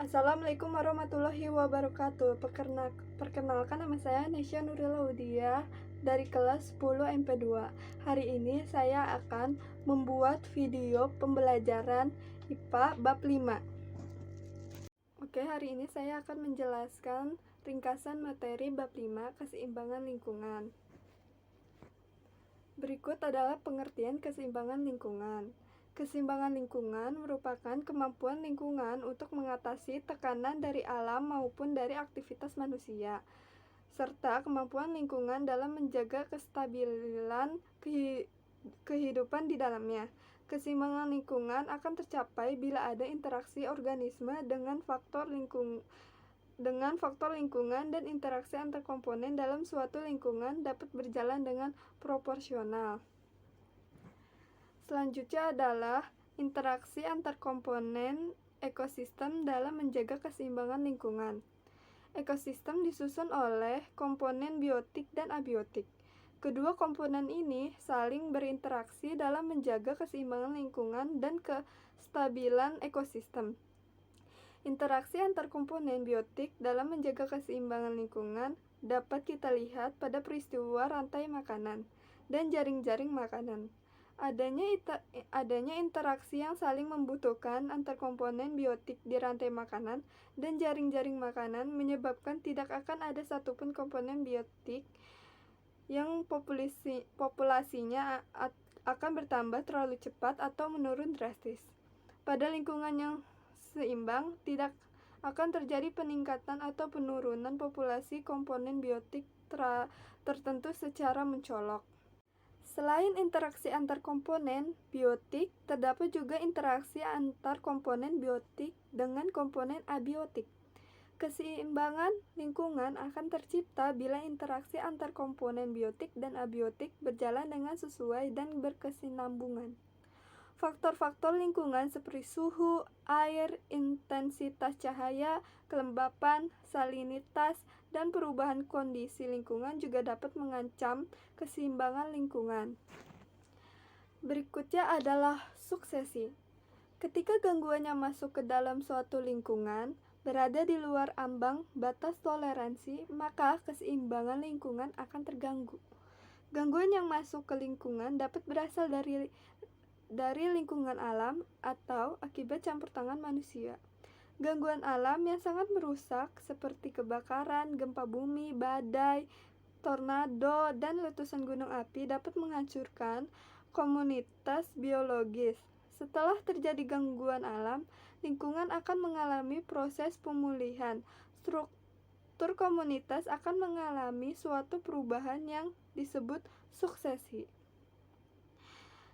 Assalamualaikum warahmatullahi wabarakatuh. Perkenalkan, nama saya Nesya Nuril Audia dari kelas 10 MP2. Hari ini saya akan membuat video pembelajaran IPA bab 5. Oke, hari ini saya akan menjelaskan ringkasan materi bab 5, keseimbangan lingkungan. Berikut adalah pengertian keseimbangan lingkungan. Keseimbangan lingkungan merupakan kemampuan lingkungan untuk mengatasi tekanan dari alam maupun dari aktivitas manusia, serta kemampuan lingkungan dalam menjaga kestabilan kehidupan di dalamnya. Keseimbangan lingkungan akan tercapai bila ada interaksi organisme dengan faktor lingkungan dan interaksi antar komponen dalam suatu lingkungan dapat berjalan dengan proporsional. Selanjutnya adalah interaksi antar komponen ekosistem dalam menjaga keseimbangan lingkungan. Ekosistem disusun oleh komponen biotik dan abiotik. Kedua komponen ini saling berinteraksi dalam menjaga keseimbangan lingkungan dan kestabilan ekosistem. Interaksi antar komponen biotik dalam menjaga keseimbangan lingkungan dapat kita lihat pada peristiwa rantai makanan dan jaring-jaring makanan. Adanya interaksi yang saling membutuhkan antar komponen biotik di rantai makanan dan jaring-jaring makanan menyebabkan tidak akan ada satupun komponen biotik yang populasinya akan bertambah terlalu cepat atau menurun drastis. Pada lingkungan yang seimbang, tidak akan terjadi peningkatan atau penurunan populasi komponen biotik tertentu secara mencolok. Selain interaksi antar komponen biotik, terdapat juga interaksi antar komponen biotik dengan komponen abiotik. Keseimbangan lingkungan akan tercipta bila interaksi antar komponen biotik dan abiotik berjalan dengan sesuai dan berkesinambungan. Faktor-faktor lingkungan seperti suhu, air, intensitas cahaya, kelembapan, salinitas, dan perubahan kondisi lingkungan juga dapat mengancam keseimbangan lingkungan. Berikutnya adalah suksesi. Ketika gangguannya masuk ke dalam suatu lingkungan, berada di luar ambang batas toleransi, maka keseimbangan lingkungan akan terganggu. Gangguan yang masuk ke lingkungan dapat berasal dari lingkungan alam atau akibat campur tangan manusia. Gangguan alam yang sangat merusak seperti kebakaran, gempa bumi, badai, tornado, dan letusan gunung api dapat menghancurkan komunitas biologis. Setelah terjadi gangguan alam, lingkungan akan mengalami proses pemulihan. Struktur komunitas akan mengalami suatu perubahan yang disebut suksesi,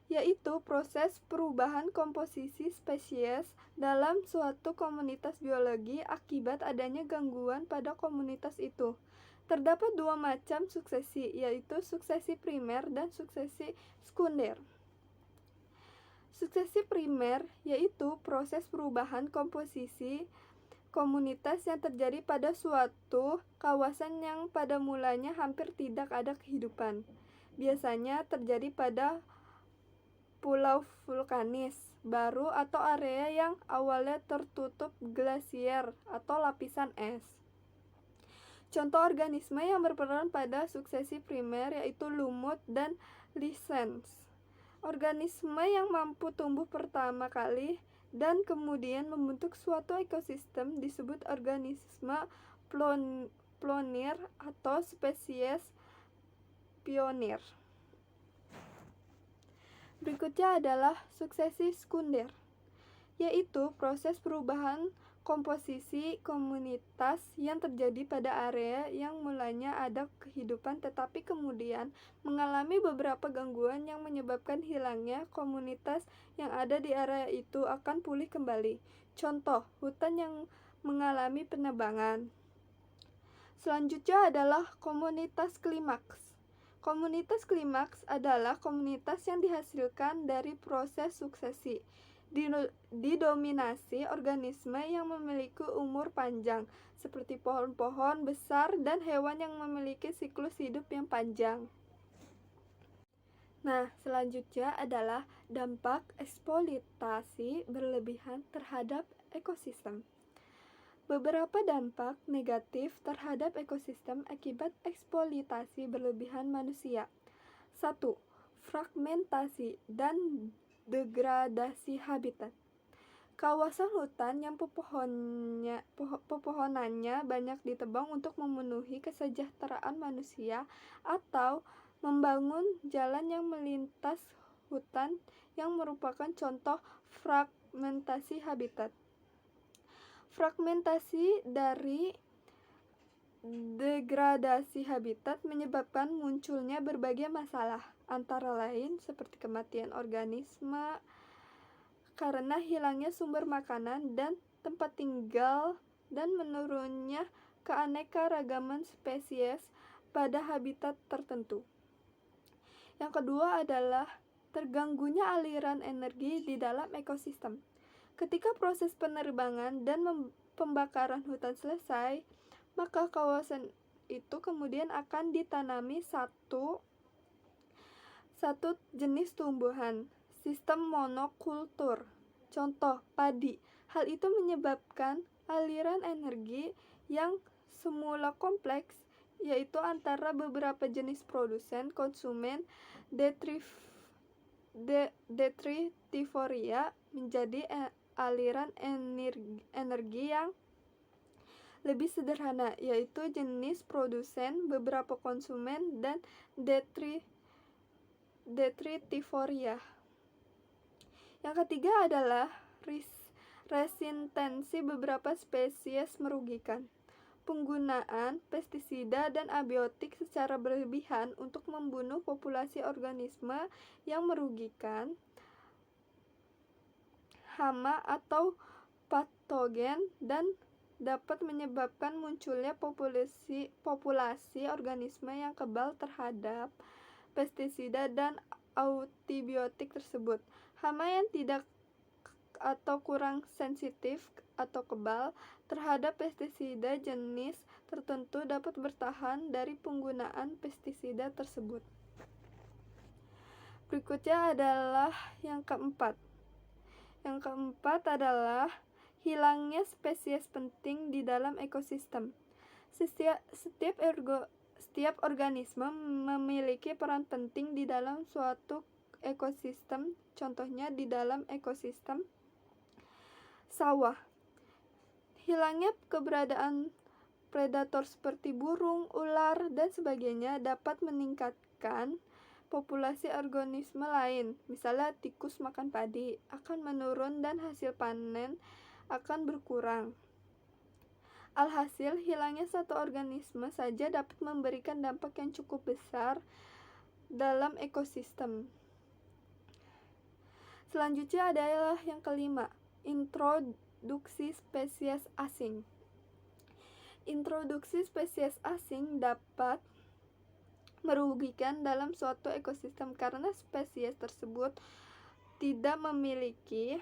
yaitu proses perubahan komposisi spesies dalam suatu komunitas biologi akibat adanya gangguan pada komunitas itu. Terdapat dua macam suksesi, yaitu suksesi primer dan suksesi sekunder. Suksesi primer yaitu proses perubahan komposisi komunitas yang terjadi pada suatu kawasan yang pada mulanya hampir tidak ada kehidupan. Biasanya terjadi pada pulau vulkanis baru atau area yang awalnya tertutup glasier atau lapisan es. Contoh organisme yang berperan pada suksesi primer yaitu lumut dan lichens. Organisme yang mampu tumbuh pertama kali dan kemudian membentuk suatu ekosistem disebut organisme pionir atau spesies pionir. Berikutnya adalah suksesi sekunder, yaitu proses perubahan komposisi komunitas yang terjadi pada area yang mulanya ada kehidupan tetapi kemudian mengalami beberapa gangguan yang menyebabkan hilangnya komunitas yang ada di area itu akan pulih kembali. Contoh, hutan yang mengalami penebangan. Selanjutnya adalah komunitas klimaks. Komunitas klimaks adalah komunitas yang dihasilkan dari proses suksesi, didominasi organisme yang memiliki umur panjang, seperti pohon-pohon besar dan hewan yang memiliki siklus hidup yang panjang. Nah, selanjutnya adalah dampak eksploitasi berlebihan terhadap ekosistem. Beberapa dampak negatif terhadap ekosistem akibat eksploitasi berlebihan manusia. 1. Fragmentasi dan degradasi habitat. Kawasan hutan yang pepohonannya banyak ditebang untuk memenuhi kesejahteraan manusia atau membangun jalan yang melintas hutan yang merupakan contoh fragmentasi habitat. Fragmentasi dari degradasi habitat menyebabkan munculnya berbagai masalah, antara lain seperti kematian organisme karena hilangnya sumber makanan dan tempat tinggal dan menurunnya keanekaragaman spesies pada habitat tertentu. Yang kedua adalah terganggunya aliran energi di dalam ekosistem. Ketika proses penerbangan dan pembakaran hutan selesai, maka kawasan itu kemudian akan ditanami satu jenis tumbuhan, sistem monokultur, contoh padi. Hal itu menyebabkan aliran energi yang semula kompleks, yaitu antara beberapa jenis produsen, konsumen, detritivoria, menjadi aliran energi yang lebih sederhana, yaitu jenis produsen, beberapa konsumen, dan detritivoria. Yang ketiga adalah resistensi beberapa spesies merugikan. Penggunaan pestisida dan abiotik secara berlebihan untuk membunuh populasi organisme yang merugikan, hama atau patogen, dan dapat menyebabkan munculnya populasi organisme yang kebal terhadap pestisida dan antibiotik tersebut. Hama yang tidak atau kurang sensitif atau kebal terhadap pestisida jenis tertentu dapat bertahan dari penggunaan pestisida tersebut. Berikutnya adalah yang keempat. Yang keempat adalah hilangnya spesies penting di dalam ekosistem. Setiap organisme memiliki peran penting di dalam suatu ekosistem. Contohnya di dalam ekosistem sawah. Hilangnya keberadaan predator seperti burung, ular, dan sebagainya dapat meningkatkan populasi organisme lain, misalnya tikus makan padi, akan menurun dan hasil panen akan berkurang. Alhasil, hilangnya satu organisme saja dapat memberikan dampak yang cukup besar dalam ekosistem. Selanjutnya adalah yang kelima, introduksi spesies asing. Introduksi spesies asing dapat merugikan dalam suatu ekosistem karena spesies tersebut tidak memiliki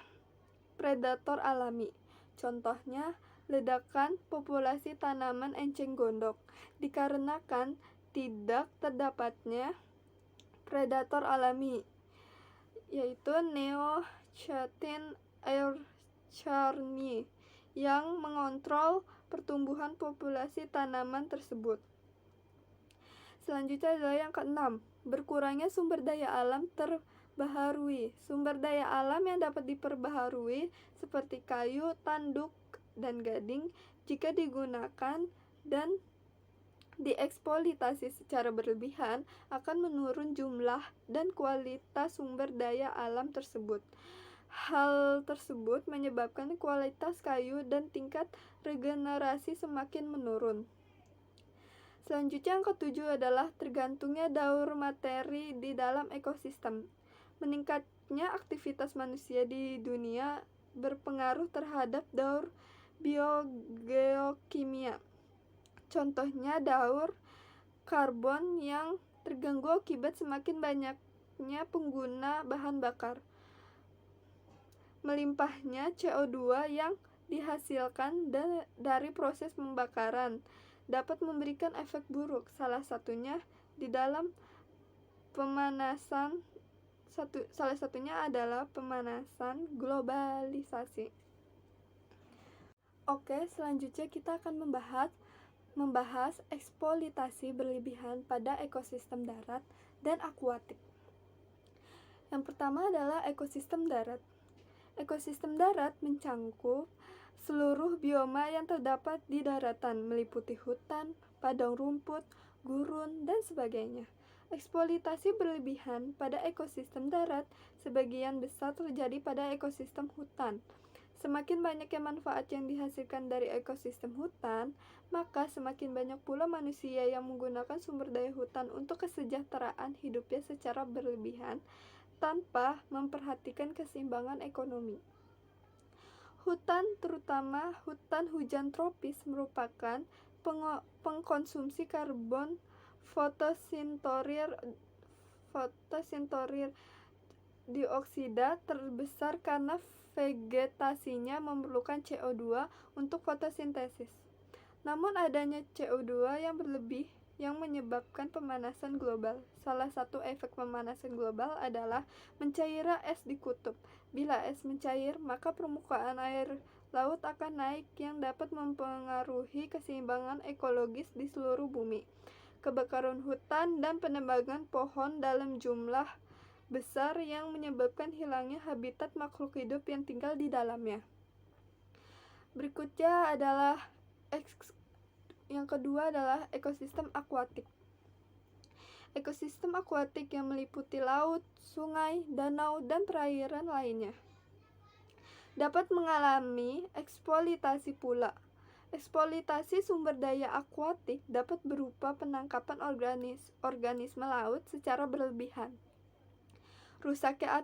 predator alami. Contohnya, ledakan populasi tanaman enceng gondok dikarenakan tidak terdapatnya predator alami, yaitu Neochaetae aeruginosa yang mengontrol pertumbuhan populasi tanaman tersebut. Selanjutnya adalah yang keenam, berkurangnya sumber daya alam terbaharui. Sumber daya alam yang dapat diperbaharui seperti kayu, tanduk, dan gading jika digunakan dan dieksploitasi secara berlebihan akan menurun jumlah dan kualitas sumber daya alam tersebut. Hal tersebut menyebabkan kualitas kayu dan tingkat regenerasi semakin menurun. Selanjutnya yang ketujuh adalah tergantungnya daur materi di dalam ekosistem. Meningkatnya aktivitas manusia di dunia berpengaruh terhadap daur biogeokimia. Contohnya daur karbon yang terganggu akibat semakin banyaknya pengguna bahan bakar. Melimpahnya CO2 yang dihasilkan dari proses pembakaran dapat memberikan efek buruk, salah satunya adalah pemanasan globalisasi. Oke, selanjutnya kita akan membahas eksploitasi berlebihan pada ekosistem darat dan akuatik. Yang pertama adalah ekosistem darat. Ekosistem darat mencangkup seluruh bioma yang terdapat di daratan, meliputi hutan, padang rumput, gurun, dan sebagainya. Eksploitasi berlebihan pada ekosistem darat sebagian besar terjadi pada ekosistem hutan. Semakin banyaknya manfaat yang dihasilkan dari ekosistem hutan, maka semakin banyak pula manusia yang menggunakan sumber daya hutan untuk kesejahteraan hidupnya secara berlebihan tanpa memperhatikan keseimbangan ekonomi. Hutan, terutama hutan hujan tropis, merupakan pengkonsumsi karbon fotosinterir dioksida terbesar karena vegetasinya memerlukan CO2 untuk fotosintesis. Namun adanya CO2 yang berlebih yang menyebabkan pemanasan global. Salah satu efek pemanasan global adalah mencairnya es di kutub. Bila es mencair, maka permukaan air laut akan naik yang dapat mempengaruhi keseimbangan ekologis di seluruh bumi. Kebakaran hutan dan penebangan pohon dalam jumlah besar yang menyebabkan hilangnya habitat makhluk hidup yang tinggal di dalamnya. Berikutnya adalah yang kedua adalah ekosistem akuatik. Ekosistem akuatik yang meliputi laut, sungai, danau, dan perairan lainnya dapat mengalami eksploitasi pula. Eksploitasi sumber daya akuatik dapat berupa penangkapan organisme laut secara berlebihan, rusaknya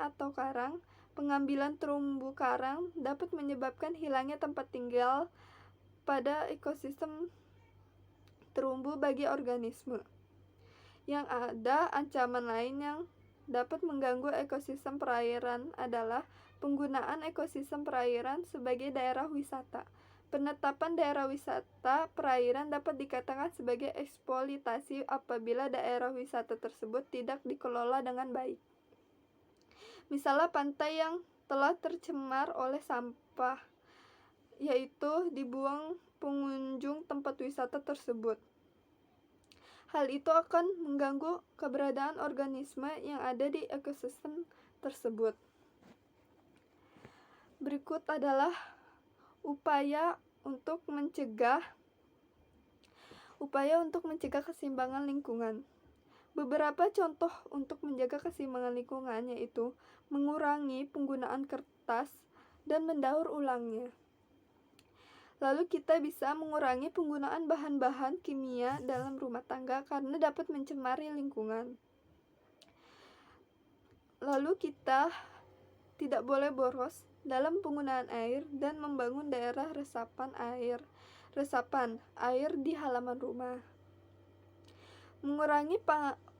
atau karang. Pengambilan terumbu karang dapat menyebabkan hilangnya tempat tinggal pada ekosistem terumbu bagi organisme. Yang ada ancaman lain yang dapat mengganggu ekosistem perairan adalah penggunaan ekosistem perairan sebagai daerah wisata. Penetapan daerah wisata perairan dapat dikatakan sebagai eksploitasi apabila daerah wisata tersebut tidak dikelola dengan baik. Misalnya pantai yang telah tercemar oleh sampah, yaitu dibuang pengunjung tempat wisata tersebut. Hal itu akan mengganggu keberadaan organisme yang ada di ekosistem tersebut. Berikut adalah upaya untuk mencegah keseimbangan lingkungan. Beberapa contoh untuk menjaga keseimbangan lingkungan yaitu mengurangi penggunaan kertas dan mendaur ulangnya. Lalu kita bisa mengurangi penggunaan bahan-bahan kimia dalam rumah tangga karena dapat mencemari lingkungan. Lalu kita tidak boleh boros dalam penggunaan air dan membangun daerah resapan air di halaman rumah. Mengurangi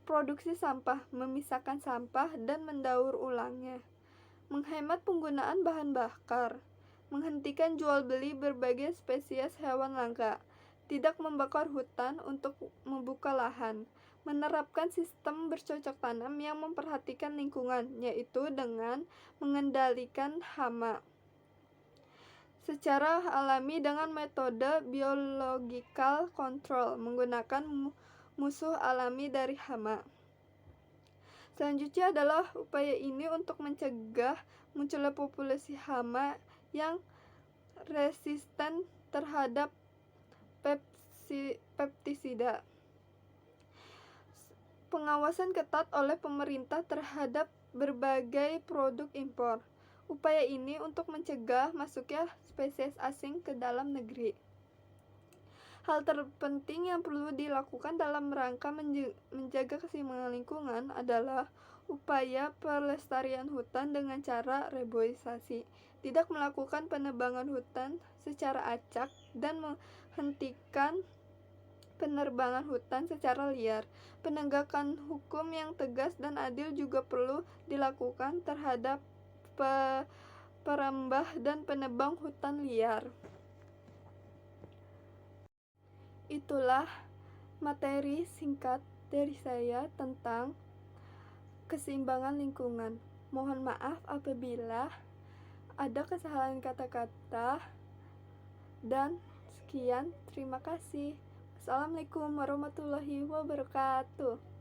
produksi sampah, memisahkan sampah dan mendaur ulangnya. Menghemat penggunaan bahan bakar. Menghentikan jual beli berbagai spesies hewan langka. Tidak membakar hutan untuk membuka lahan. Menerapkan sistem bercocok tanam yang memperhatikan lingkungan, yaitu dengan mengendalikan hama secara alami dengan metode biological control, menggunakan musuh alami dari hama. Selanjutnya adalah upaya ini untuk mencegah munculnya populasi hama yang resisten terhadap pestisida. Pengawasan ketat oleh pemerintah terhadap berbagai produk impor. Upaya ini untuk mencegah masuknya spesies asing ke dalam negeri. Hal terpenting yang perlu dilakukan dalam rangka menjaga keseimbangan lingkungan adalah upaya pelestarian hutan dengan cara reboisasi. Tidak melakukan penebangan hutan secara acak dan menghentikan penerbangan hutan secara liar. Penegakan hukum yang tegas dan adil juga perlu dilakukan terhadap perambah dan penebang hutan liar. Itulah materi singkat dari saya tentang keseimbangan lingkungan. Mohon maaf apabila ada kesalahan kata-kata. Dan sekian, terima kasih. Assalamualaikum warahmatullahi wabarakatuh.